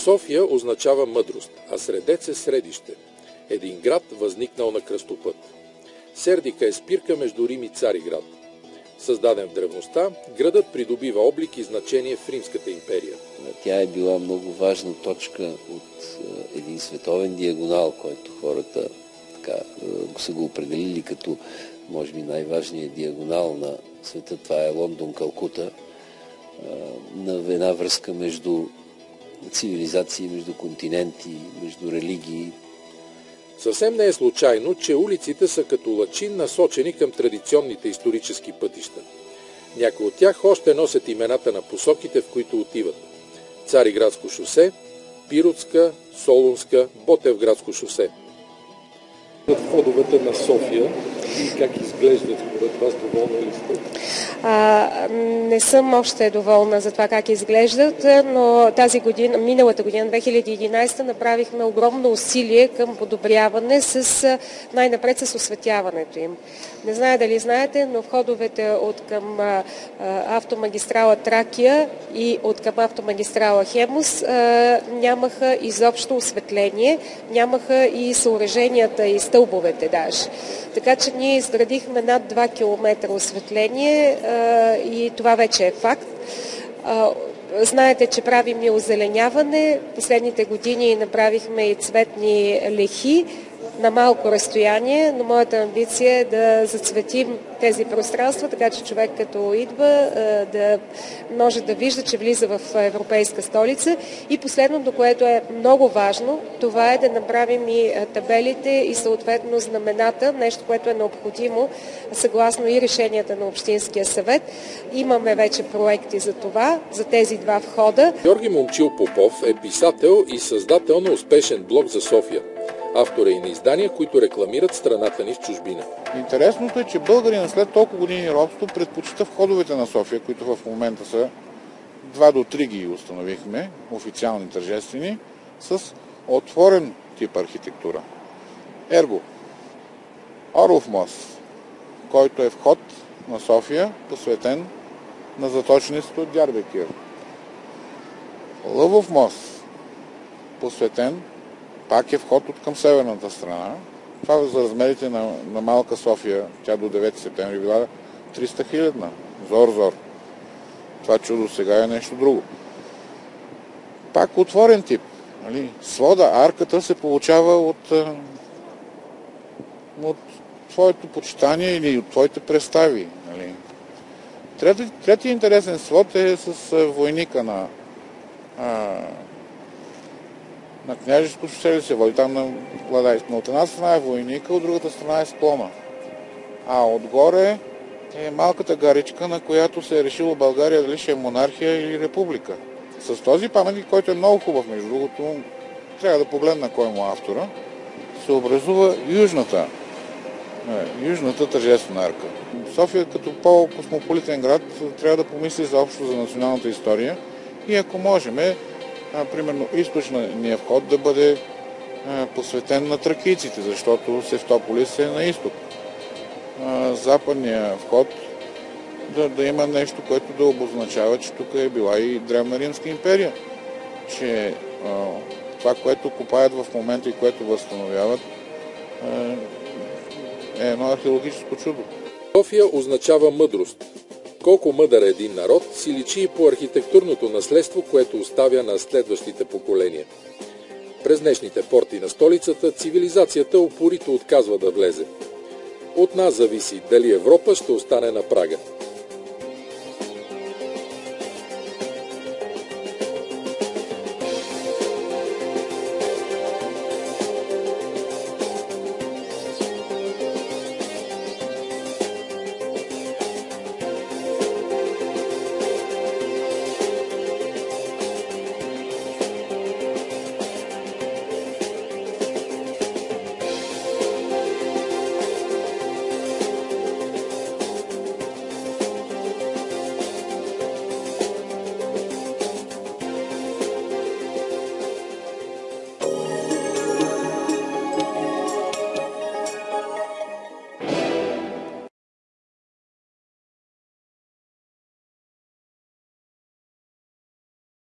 София означава мъдрост, а Средец е средище. Един град, възникнал на кръстопът. Сердика е спирка между Рим и Цариград. Създаден в древността, градът придобива облик и значение в Римската империя. Тя е била много важна точка от един световен диагонал, който хората са го определили като, може би, най-важният диагонал на света. Това е Лондон-Калкута, на една връзка между цивилизации, между континенти, между религии. Съвсем не е случайно, че улиците са като лъчи, насочени към традиционните исторически пътища. Някои от тях още носят имената на посоките, в които отиват. Цариградско шосе, Пиротска, Солунска, Ботевградско шосе. Входовете на София и как изглеждат според вас, доволна ли сте? Не съм още доволна за това как изглеждат, но тази година, миналата година, 2011, направихме огромно усилие към подобряване най-напред с осветяването им. Не зная дали знаете, но входовете от към автомагистрала Тракия и от към автомагистрала Хемус нямаха изобщо осветление, нямаха и съоръженията и стълбовете даже. Така че ние изградихме над 2 км осветление и това вече е факт. Знаете, че правим и озеленяване. Последните години направихме и цветни лехи на малко разстояние, но моята амбиция е да зацветим тези пространства, така че човек като идва да може да вижда, че влиза в европейска столица. И последното, което е много важно, това е да направим и табелите и съответно знамената, нещо, което е необходимо съгласно и решенията на Общинския съвет. Имаме вече проекти за това, за тези 2 входа. Георги Момчил Попов е писател и създател на успешен блог за София. Автор е и на издания, които рекламират страната ни в чужбина. Интересното е, че българина след толкова години робство предпочита входовете на София, които в момента са 2 до 3 ги установихме, официални тържествени, с отворен тип архитектура. Ерго, Орлов мост, който е вход на София, посветен на заточениците от Дярбекир. Лъвов мост, посветен, пак е вход от към северната страна. Това за размерите на малка София, тя до 9 септември била 300 хилядна. Зор. Това чудо сега е нещо друго. Пак отворен тип. Нали? Свода, арката се получава от твоето почитание или от твоите представи. Нали? Третият интересен свод е с войника на Княжеско шосе ли се води, там на Владайско. Но от една страна е войника, от другата страна е склона. А отгоре е малката гаричка, на която се е решило България дали ще е монархия или република. С този паметник, който е много хубав, между другото, трябва да погледна кой му автора, се образува южната тържествена арка. София като по-космополитен град трябва да помисли заобщо за националната история и ако можем, примерно източният вход да бъде посветен на тракийците, защото Севстополис е на изток. Западният вход да има нещо, което да обозначава, че тук е била и Древна Римска империя. Че това, което копаят в момента и което възстановяват, е едно археологическо чудо. София означава мъдрост. Колко мъдър е един народ, си личи и по архитектурното наследство, което оставя на следващите поколения. През днешните порти на столицата цивилизацията упорито отказва да влезе. От нас зависи дали Европа ще остане на прага.